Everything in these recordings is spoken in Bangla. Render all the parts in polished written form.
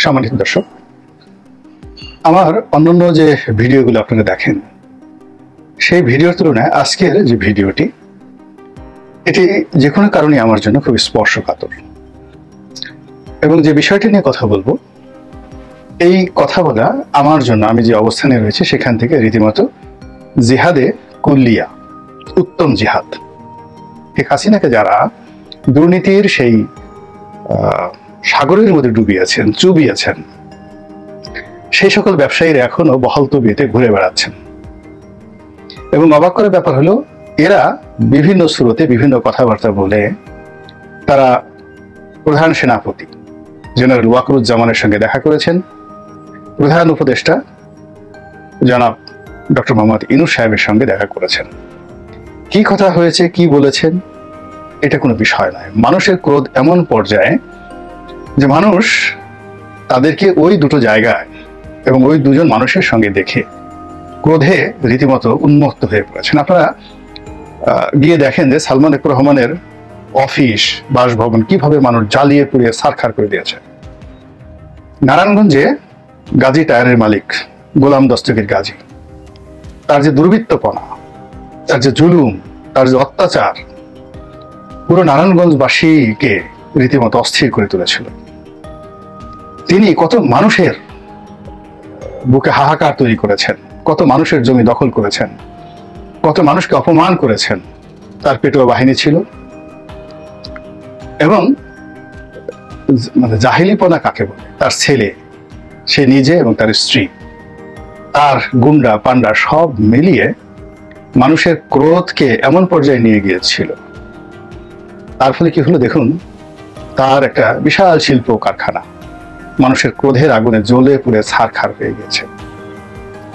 সম্মানিত দর্শক, আমার অন্যান্য যে ভিডিওগুলো আপনারা দেখেন সেই ভিডিওর তুলনায় আজকের যে ভিডিওটি এটি যে কোনো কারণে আমার জন্য খুব স্পর্শকাতর এবং যে বিষয়টি নিয়ে কথা বলবো এই কথা বলা আমার জন্য আমি যে অবস্থানে রয়েছে সেখান থেকে রীতিমতো জিহাদে কুল্লিয়া, উত্তম জিহাদ। শেখ হাসিনাকে যারা দুর্নীতির সেই সাগরের মধ্যে ডুবিয়েছেন, চুবিয়েছেন, সেই সকল ব্যবসায়ীরা এখনো বহাল তবিয়তে ঘুরে বেড়াচ্ছেন এবং অবাক করার ব্যাপার হলো এরা বিভিন্ন স্রোতে বিভিন্ন কথাবার্তা বলে তারা প্রধান সেনাপতি জেনারেল ওয়াকরুজ্জামানের সঙ্গে দেখা করেছেন, প্রধান উপদেষ্টা জনাব ডক্টর মোহাম্মদ ইউনূস সাহেবের সঙ্গে দেখা করেছেন। কি কথা হয়েছে, কি বলেছেন, এটা কোনো বিষয় নয়। মানুষের ক্রোধ এমন পর্যায়ে যে মানুষ তাদেরকে ওই দুটো জায়গায় এবং ওই দুজন মানুষের সঙ্গে দেখে ক্রোধে রীতিমতো উন্মত্ত হয়ে পড়েছেন। আপনারা গিয়ে দেখেন যে সালমান এফ রহমানের অফিস, বাসভবন কিভাবে মানুষ জ্বালিয়ে পুড়িয়ে ছারখার করে দিয়েছে। নারায়ণগঞ্জে গাজী টায়ারের মালিক গোলাম দস্তগীর গাজী, তার যে দুর্বৃত্তপনা, তার যে জুলুম, তার যে অত্যাচার পুরো নারায়ণগঞ্জবাসীকে রীতিমতো অস্থির করে তুলেছিল। তিনি কত মানুষের বুকে হাহাকার তৈরি করেছেন, কত মানুষের জমি দখল করেছেন, কত মানুষকে অপমান করেছেন। তার পেটোয়া বাহিনী ছিল এবং মানে জাহিলিপনা কাকে বলে, তার ছেলে, সে নিজে এবং তার স্ত্রী, তার গুন্ডা পান্ডা সব মিলিয়ে মানুষের ক্রোধকে এমন পর্যায়ে নিয়ে গিয়েছিল। তার ফলে কি হলো দেখুন, তার একটা বিশাল শিল্প কারখানা মানুষের ক্রোধের আগুনে জ্বলে পুড়ে ছারখার হয়ে গেছে।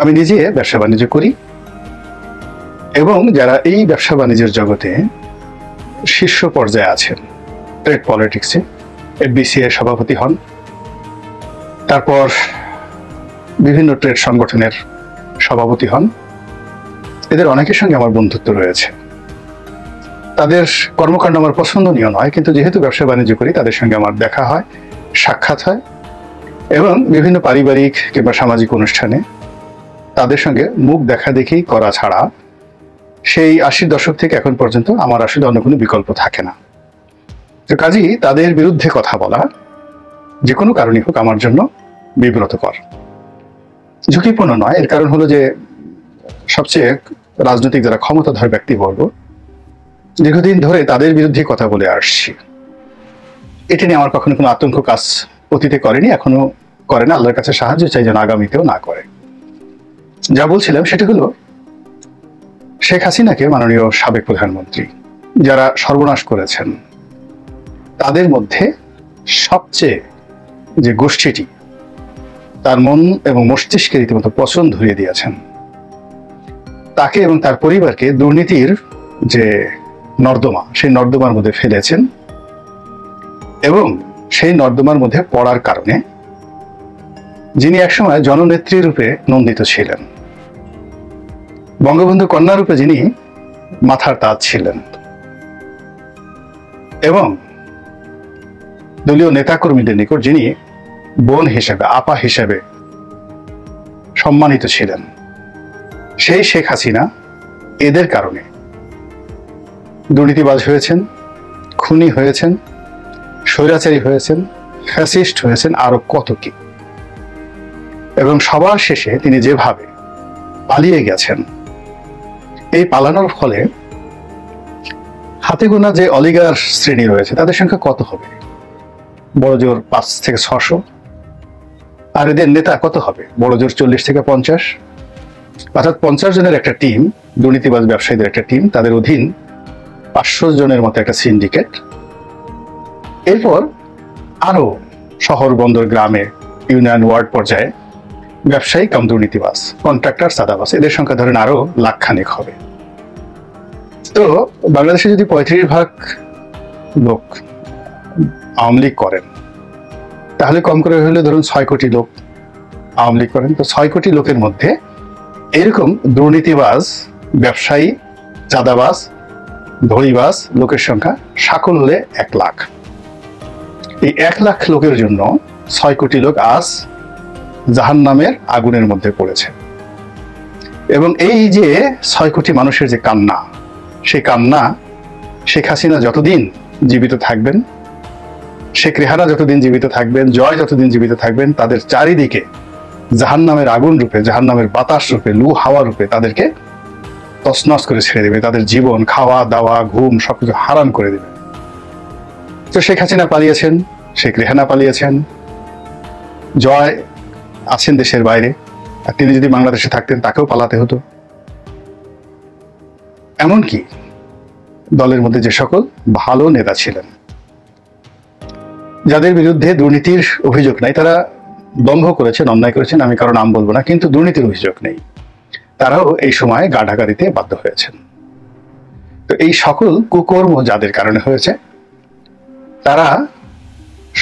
আমি নিজে ব্যবসা বাণিজ্য করি এবং যারা এই ব্যবসা বাণিজ্যের জগতে শীর্ষ পর্যায়ে আছেন, ট্রেড পলিটিক্সে এফবিসি এর সভাপতি হন, তারপর বিভিন্ন ট্রেড সংগঠনের সভাপতি হন, এদের অনেকের সঙ্গে আমার বন্ধুত্ব রয়েছে। তাদের কর্মকাণ্ড আমার পছন্দনীয় নয়, কিন্তু যেহেতু ব্যবসা বাণিজ্য করি তাদের সঙ্গে আমার দেখা হয়, সাক্ষাৎ হয় এবং বিভিন্ন পারিবারিক কিংবা সামাজিক অনুষ্ঠানে তাদের সঙ্গে মুখ দেখা দেখি করা ছাড়া সেই 80 দশক থেকে এখন পর্যন্ত আমার আসলে অন্য কোনো বিকল্প থাকে না। তো কাজেই তাদের বিরুদ্ধে কথা বলা যে কোনো কারণই হোক আমার জন্য বিব্রতকর, ঝুঁকিপূর্ণ নয়। এর কারণ হলো যে সবচেয়ে রাজনৈতিক যারা ক্ষমতাধর ব্যক্তিবর্গ দীর্ঘদিন ধরে তাদের বিরুদ্ধে কথা বলে আসছি। এটা নিয়ে আমার কখনো কোনো আতঙ্ক কাজ অতীতে করেনি, এখনো করে না। আল্লাহর কাছে সাহায্য চাই যেন আগামীতেও না করে। যা বলছিলাম সেটা হলো শেখ হাসিনাকে, মাননীয় সাবেক প্রধানমন্ত্রী যারা সর্বনাশ করেছেন, তাদের মধ্যে সবচেয়ে যে গোষ্ঠীটি তার মন এবং মস্তিষ্কে রীতিমতো পছন্দ ধরিয়ে দিয়েছেন, তাকে এবং তার পরিবারকে দুর্নীতির যে নর্দমা, সেই নর্দমার মধ্যে ফেলেছেন এবং সেই নর্দমার মধ্যে পড়ার কারণে যিনি একসময় জননেত্রী রূপে নন্দিত ছিলেন, বঙ্গবন্ধু কন্যা রূপে যিনি মাথার তাজ ছিলেন এবং দলীয় নেতাকর্মীদের নিকট যিনি বোন হিসেবে, আপা হিসেবে সম্মানিত ছিলেন, সেই শেখ হাসিনা এদের কারণে দুর্নীতিবাজ হয়েছেন, খুনি হয়েছেন, স্বৈরাচারী হয়েছেন, ফ্যাসিস্ট হয়েছেন, আরো কত কি। এবং সবার শেষে তিনি যেভাবে পালিয়ে গেছেন, এই পালানোর ফলে হাতে গোনা যে অলিগার শ্রেণী রয়েছে তাদের সংখ্যা কত হবে? বড় জোর 5 থেকে 600। আর এদের নেতা কত হবে? বড় জোর 40 থেকে 50। অর্থাৎ 50 জনের একটা টিম, দুর্নীতিবাজ ব্যবসায়ীদের একটা টিম, তাদের অধীন 500 জনের মতো একটা সিন্ডিকেট। এরপর আরো শহর, বন্দর, গ্রামে, ইউনিয়ন, ওয়ার্ড পর্যায়ে ব্যবসায়ী কাম দুর্নীতিবাজ, কন্ট্রাক্টর, সাদাবাজ, এদের সংখ্যা ধরেন আরো লাখখানেক হবে। তো বাংলাদেশে যদি 35% লোক আওয়ামী লীগ করেন, তাহলে কম করে হলে ধরুন 6 কোটি লোক আওয়ামী লীগ করেন। তো 6 কোটি লোকের মধ্যে এরকম দুর্নীতিবাজ, ব্যবসায়ী, চাঁদাবাজ, ধড়িবাজ লোকের সংখ্যা সাকল্যে 1 লাখ। এই 1 লাখ লোকের জন্য 6 কোটি লোক আজ জাহান্নামের আগুনের মধ্যে পড়েছে। এবং এই যে 6 কোটি মানুষের যে কান্না, সেই কান্না শেখ হাসিনা যতদিন জীবিত থাকবেন, শেখ রেহানা যতদিন জীবিত থাকবেন, জয় যতদিন জীবিত থাকবেন, তাদের চারিদিকে জাহান্নামের আগুন রূপে, জাহান্নামের বাতাস রূপে, লু হাওয়া রূপে তাদেরকে তছনছ করে ছেড়ে দেবে। তাদের জীবন, খাওয়া দাওয়া, ঘুম সবকিছু হারাম করে দেবে। তো শেখ হাসিনা পালিয়েছেন, শেখ রেহানা পালিয়েছেন, জয় আছেন দেশের বাইরে, আর তিনি যদি বাংলাদেশে থাকতেন তাকেও পালাতে হতো। এমনকি দলের মধ্যে যে সকল ভালো নেতা ছিলেন, যাদের বিরুদ্ধে দুর্নীতির অভিযোগ নাই, তারা দম্ভ করেছেন, অন্যায় করেছেন, আমি কারো নাম বলবো না, কিন্তু দুর্নীতির অভিযোগ নেই, তারাও এই সময় গা ঢাকা দিতে বাধ্য হয়েছেন। তো এই সকল কুকর্ম যাদের কারণে হয়েছে, তারা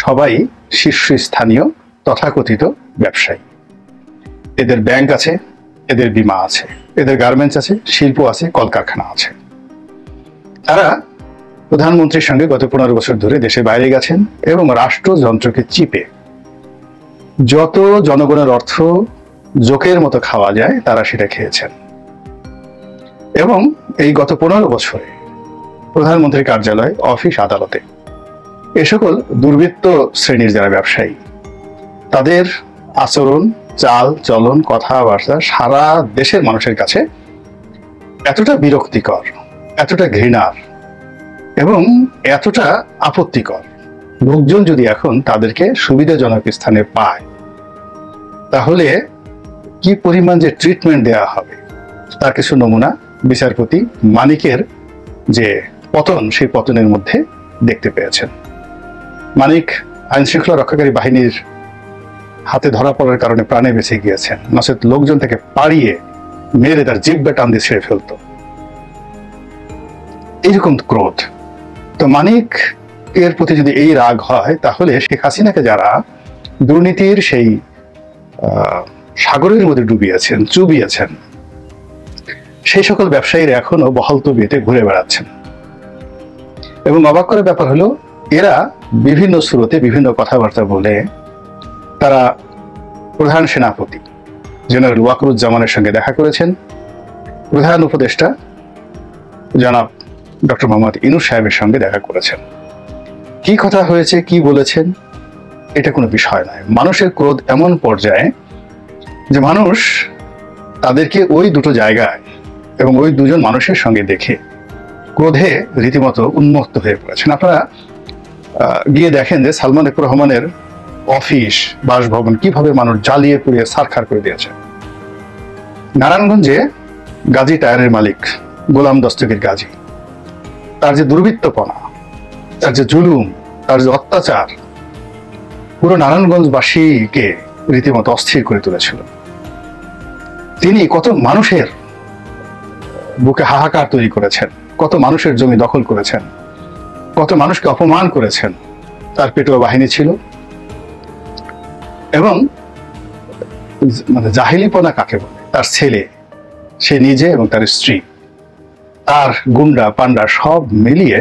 সবাই শীর্ষস্থানীয় তথাকথিত ব্যবসায়ী। এদের ব্যাংক আছে, এদের বীমা আছে, এদের গার্মেন্টস আছে, শিল্প আছে, কলকারখানা আছে। তারা প্রধানমন্ত্রীর সঙ্গে গত 15 বছর ধরে দেশের বাইরে গেছেন এবং রাষ্ট্রযন্ত্রকে চিপে যত জনগণের অর্থ জোকের মতো খাওয়া যায় তারা সেটা খেয়েছেন। এবং এই গত 15 বছরে প্রধানমন্ত্রীর কার্যালয়, অফিস, আদালতে এ সকল দুর্বৃত্ত শ্রেণীর যারা ব্যবসায়ী, তাদের আচরণ, চাল চলন, কথাবার্তা সারা দেশের মানুষের কাছে এতটা বিরক্তিকর, এতটা ঘৃণার এবং এতটা আপত্তিকর, লোকজন যদি এখন তাদেরকে সুবিধাজনক স্থানে পায় তাহলে কি পরিমাণ যে ট্রিটমেন্ট দেওয়া হবে তার কিছু নমুনা বিচারপতি মানিকের যে পতন, সেই পতনের মধ্যে দেখতে পেয়েছেন। মানিক আইন শৃঙ্খলা রক্ষাকারী বাহিনীর হাতে ধরা পড়ার কারণে প্রাণে বেঁচে গিয়েছেন, নচেত লোকজন থেকে পাড়িয়ে মেরে তার জিহ্বা টান দিয়ে ছেড়ে ফেলত। এইরকম ক্রোধ। তো মানিক এর প্রতি যদি এই রাগ হয়, তাহলে শেখ হাসিনাকে যারা দুর্নীতির সেই সাগরের মধ্যে ডুবিয়েছেন, চুবিয়েছেন, সেই সকল ব্যবসায়ীরা এখনো বহাল তবিয়তে ঘুরে বেড়াচ্ছেন। এবং অবাক করার ব্যাপার হলো, এরা বিভিন্ন স্রোতে বিভিন্ন কথাবার্তা বলে তারা প্রধান সেনাপতি জেনারেল ওয়াকরুজ্জামানের সঙ্গে দেখা করেছেন, প্রধান উপদেষ্টা জনাব ডক্টর মোহাম্মদ ইউনূস সাহেবের সঙ্গে দেখা করেছেন। কি কথা হয়েছে, কি বলেছেন, এটা কোনো বিষয় নয়। মানুষের ক্রোধ এমন পর্যায়ে যে মানুষ তাদেরকে ওই দুটো জায়গায় এবং ওই দুজন মানুষের সঙ্গে দেখে ক্রোধে রীতিমতো উন্মত্ত হয়ে পড়েছেন। আপনারা গিয়ে দেখেন যে সালমান এফ রহমানের অফিস, বাসভবন কিভাবে মানুষ জ্বালিয়ে পুড়িয়ে ছারখার করে দিয়েছে। নারায়ণগঞ্জে গাজী টায়ারের মালিক গোলাম দস্তগীর গাজী, তার যে দুর্বৃত্তপনা, তার যে জুলুম, তার যে অত্যাচার পুরো নারায়ণগঞ্জবাসীকে রীতিমতো অস্থির করে তুলেছিল। তিনি কত মানুষের বুকে হাহাকার তৈরি করেছেন, কত মানুষের জমি দখল করেছেন, কত মানুষকে অপমান করেছেন। তার পেটোয়া বাহিনী ছিল। এবং মানে জাহিলিপনা কাকে বলে, তার ছেলে, সে নিজে এবং তার স্ত্রী, তার গুন্ডা পান্ডা সব মিলিয়ে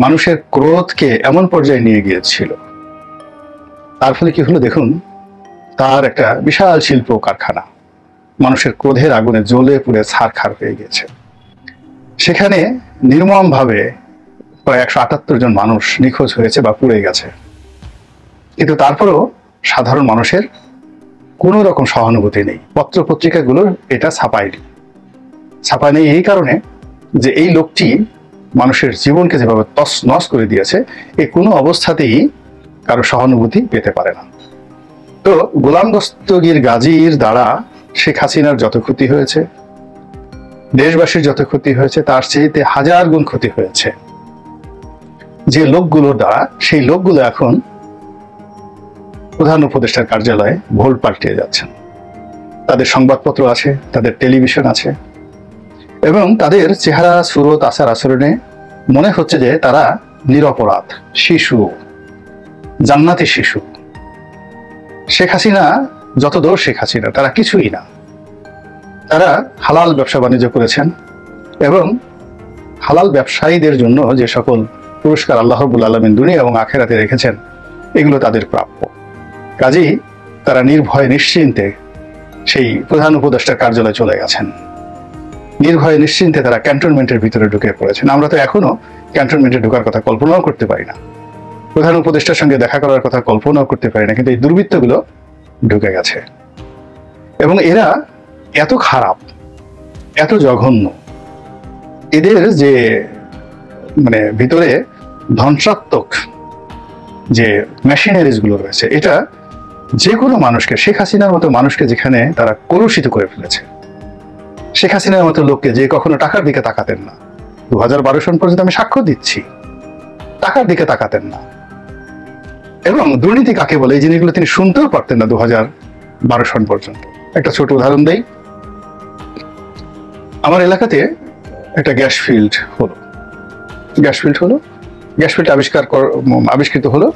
মানুষের ক্রোধকে এমন পর্যায়ে নিয়ে গিয়েছিল। তার ফলে কি হলো দেখুন, তার একটা বিশাল শিল্প কারখানা মানুষের ক্রোধের আগুনে জ্বলে পুড়ে ছারখার হয়ে গেছে। সেখানে নির্মমভাবে প্রায় 178 জন মানুষ নিখোঁজ হয়েছে বা পুড়ে গেছে। কিন্তু তারপরেও সাধারণ মানুষের কোনো রকম সহানুভূতি নেই। পত্র পত্রিকাগুলোর এটা ছাপায় নেই এই কারণে যে এই লোকটি মানুষের জীবনকে যেভাবে তছনছ করে দিয়েছে, এ কোনো অবস্থাতেই কারো সহানুভূতি পেতে পারে না। তো গোলাম দস্তগীর গাজীর দ্বারা শেখ হাসিনার যত ক্ষতি হয়েছে, দেশবাসীর যত ক্ষতি হয়েছে, তার চেয়েতে 1000 গুণ ক্ষতি হয়েছে যে লোকগুলোর দ্বারা। সেই লোকগুলো এখন প্রধান উপদেষ্টার কার্যালয়ে ভোট পাল্টিয়ে যাচ্ছেন। তাদের সংবাদপত্র আছে, তাদের টেলিভিশন আছে, এবং তাদের চেহারা, সুরত, আচার আচরণে মনে হচ্ছে যে তারা নিরপরাধ শিশু, জান্নাতি শিশু। শেখ হাসিনা যত দোষ শেখ হাসিনা, তারা কিছুই না। তারা হালাল ব্যবসা বাণিজ্য করেছেন এবং হালাল ব্যবসায়ীদের জন্য যে সকল পুরস্কার আল্লাহ রাব্বুল আলামিন দুনিয়া এবং আখিরাতে রেখেছেন, এগুলো তাদের প্রাপ্য। কাজেই তারা নির্ভয়ে নিশ্চিন্তে সেই প্রধান উপদেষ্টার কার্যালয়ে চলে গেছেন। নির্ভয়ে নিশ্চিন্তে তারা ক্যান্টনমেন্টের ভিতরে ঢুকে পড়েছেন। আমরা তো এখনো ক্যান্টনমেন্টে ঢোকার কথা কল্পনাও করতে পারি না, প্রধান উপদেষ্টার সঙ্গে দেখা করার কথা কল্পনাও করতে পারি না, কিন্তু এই দুর্বৃত্তগুলো ঢুকে গেছে। এবং এরা এত খারাপ, এত জঘন্য, এদের যে মানে ভিতরে ধ্বংসাত্মক যে মেশিনারিজ গুলো রয়েছে, এটা যে কোনো মানুষকে, শেখ হাসিনার মতো মানুষকে যেখানে তারা কলুষিত করে ফেলেছে, শেখ হাসিনার মতো লোককে যে কখনো টাকার দিকে তাকাতেন না, 2012 সন পর্যন্ত আমি সাক্ষ্য দিচ্ছি, টাকার দিকে তাকাতেন না, এবং দুর্নীতি কাকে বলে এই জিনিসগুলো তিনি শুনতেও পারতেন না 2012 সন পর্যন্ত। একটা ছোট উদাহরণ দেই। আমার এলাকাতে একটা গ্যাস ফিল্ড হলো, গ্যাস ফিল্ড আবিষ্কৃত হলো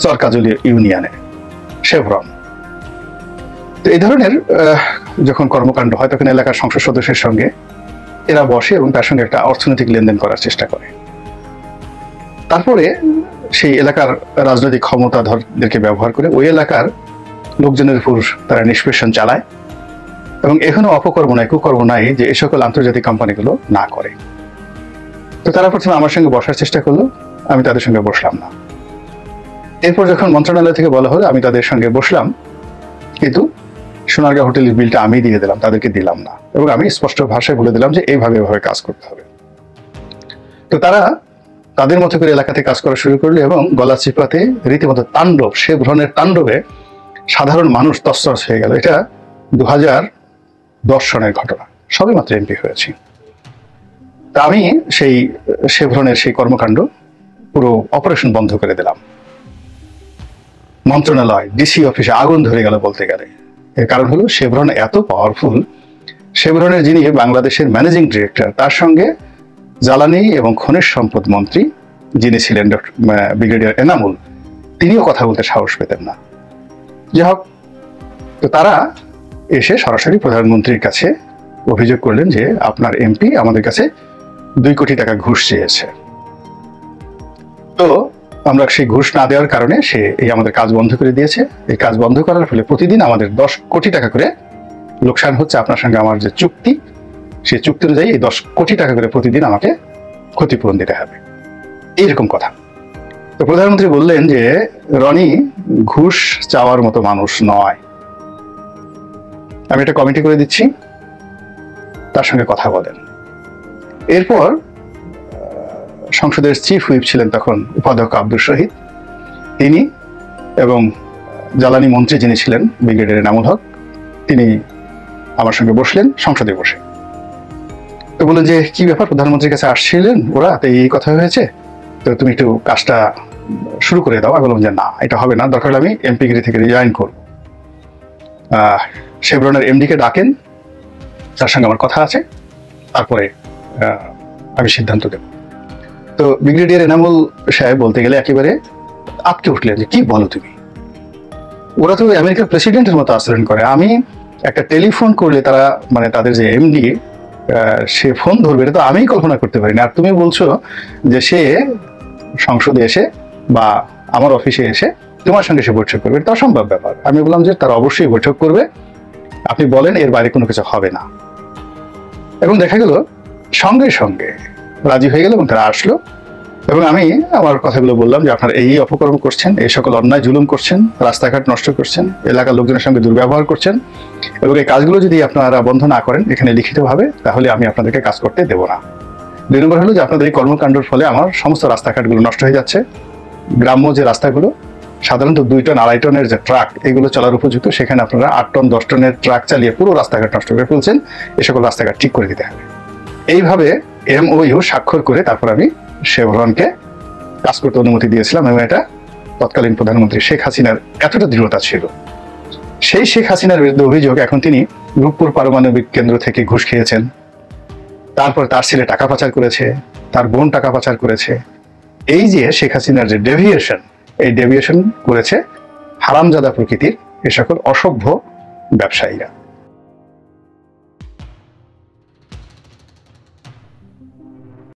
সরকাজলি ইউনিয়নে, শেভরন। তো এই ধরনের যখন কর্মকাণ্ড হয় তখন এলাকার সংসদ সদস্যের সঙ্গে এরা বসে এবং তার সঙ্গে একটা অর্থনৈতিক লেনদেন করার চেষ্টা করে। তারপরে সেই এলাকার রাজনৈতিক ক্ষমতাধরদেরকে ব্যবহার করে ওই এলাকার লোকজনের উপর তারা নিষ্পেষণ চালায়, এবং এখনো অপকর্ম নাই, কুকর্ম নাই যে এই সকল আন্তর্জাতিক কোম্পানিগুলো না করে। তো তারা প্রথমে আমার সঙ্গে বসার চেষ্টা করলো, আমি তাদের সঙ্গে বসলাম না। এরপর যখন মন্ত্রণালয় থেকে বলা হলো, আমি তাদের সঙ্গে বসলাম, কিন্তু সোনারগাঁ হোটেলের বিলটা আমি দিয়ে দিলাম, তাদেরকে দিলাম না, এবং আমি স্পষ্ট ভাষায় বলে দিলাম যে এইভাবে কাজ করতে হবে। তো তারা তাদের মতো করে এলাকাতে কাজ করা শুরু করলো, এবং গলা চিপাতে রীতিমতো তাণ্ডব, শেভরনের তাণ্ডবে সাধারণ মানুষ তছনছ হয়ে গেল। এটা 2010 সনের ঘটনা, সবে মাত্র এমপি হয়েছি। তা আমি সেই শেভরনের সেই কর্মকাণ্ড পুরো অপারেশন বন্ধ করে দিলাম। মন্ত্রণালয়, ডিসি অফিসে আগুন ধরে গেল বলতে গেলে। এর কারণ হলো শেভরন এত পাওয়ারফুল, শেভরনের যিনি বাংলাদেশের ম্যানেজিং ডিরেক্টর, তার সঙ্গে জ্বালানি এবং খনিজ সম্পদ মন্ত্রী যিনি ছিলেন ব্রিগেডিয়ার এনামুল, তিনিও কথা বলতে সাহস পেতেন না। যাই হোক, তো তারা এসে সরাসরি প্রধানমন্ত্রীর কাছে অভিযোগ করলেন যে আপনার এমপি আমাদের কাছে 2 কোটি টাকা ঘুষ চেয়েছে। তো আমরা সেই ঘুষ না দেওয়ার কারণে সে এই আমাদের কাজ বন্ধ করে দিয়েছে। এই কাজ বন্ধ করার ফলে প্রতিদিন আমাদের 10 কোটি টাকা করে লোকসান হচ্ছে। আপনার সঙ্গে আমার যে চুক্তি, সেই চুক্তি অনুযায়ী এই 10 কোটি টাকা করে প্রতিদিন আমাকে ক্ষতিপূরণ দিতে হবে, এইরকম কথা। তো প্রধানমন্ত্রী বললেন যে রনি ঘুষ চাওয়ার মতো মানুষ নয়, আমি এটা কমিটি করে দিচ্ছি, তার সঙ্গে কথা বলেন। এরপর সংসদের চিফ হুইপ ছিলেন তখন উপাধ্যক্ষ আব্দুল শহীদ, তিনি এবং জ্বালানি মন্ত্রী যিনি ছিলেন ব্রিগেডিয়ার এনামুল হক, তিনি আমার সঙ্গে বসলেন সংসদে বসে। তো বললেন যে কি ব্যাপার, প্রধানমন্ত্রীর কাছে আসছিলেন ওরা, তো এই কথা হয়েছে, তো তুমি একটু কাজটা শুরু করে দাও। আমি বললাম যে না, এটা হবে না, দরকার হলে আমি এমপিগিরি থেকে রিজাইন করব। শেভরনের এমডিকে ডাকেন, তার সঙ্গে আমার কথা আছে, তারপরে আমি সিদ্ধান্ত দেব। তো ব্রিগেডিয়ার এনামুল সাহেব বলতে গেলে একেবারে আটকে উঠলেন যে কি বলো তুমি, ওরা তো আমেরিকার প্রেসিডেন্টের মতো আচরণ করে। আমি একটা টেলিফোন করলে তারা মানে তাদের যে এমডি সে ফোন ধরবে, এটা তো আমিই কল্পনা করতে পারি না, আর তুমি বলছো যে সে সংসদে এসে বা আমার অফিসে এসে তোমার সঙ্গে সে বৈঠক করবে, এটা অসম্ভব ব্যাপার। আমি বললাম যে তারা অবশ্যই বৈঠক করবে, আপনি বলেন, এর বাইরে কোনো কিছু হবে না। এবং দেখা গেল সঙ্গে সঙ্গে রাজি হয়ে গেল এবং তারা আসলো, এবং আমি আমার কথাগুলো বললাম যে আপনারা এই অপকর্ম করছেন, এই সকল অন্যায় জুলুম করছেন, রাস্তাঘাট নষ্ট করছেন, এলাকার লোকজনের সঙ্গে দুর্ব্যবহার করছেন, এবং এই কাজগুলো যদি আপনারা বন্ধ না করেন এখানে লিখিতভাবে, তাহলে আমি আপনাদেরকে কাজ করতে দেব না। 2 নম্বর হলো যে আপনাদের এই কর্মকাণ্ডের ফলে আমার সমস্ত রাস্তাঘাটগুলো নষ্ট হয়ে যাচ্ছে। গ্রাম্য যে রাস্তাগুলো সাধারণত 2 টন 2.5 টনের যে ট্রাক এগুলো চলার উপযুক্ত, সেখানে আপনারা 8 টন 10 টনের ট্রাক চালিয়ে পুরো রাস্তাঘাট নষ্ট করে ফেলছেন, এ সকল রাস্তাঘাট ঠিক করে দিতে হবে। এইভাবে MOU স্বাক্ষর করে তারপর আমি শেভরনকে কাজ করতে অনুমতি দিয়েছিলাম, এবং এটা তৎকালীন প্রধানমন্ত্রী শেখ হাসিনার এতটা দৃঢ়তা ছিল। সেই শেখ হাসিনার বিরুদ্ধে অভিযোগ, এখন তিনি রূপপুর পারমাণবিক কেন্দ্র থেকে ঘুষ খেয়েছেন, তারপর তার ছেলে টাকা পাচার করেছে, তার বোন টাকা পাচার করেছে। এই যে শেখ হাসিনার যে ডেভিয়েশন, এই ডেভিয়েশন করেছে হারামজাদা প্রকৃতির এ সকল অসভ্য ব্যবসায়ীরা।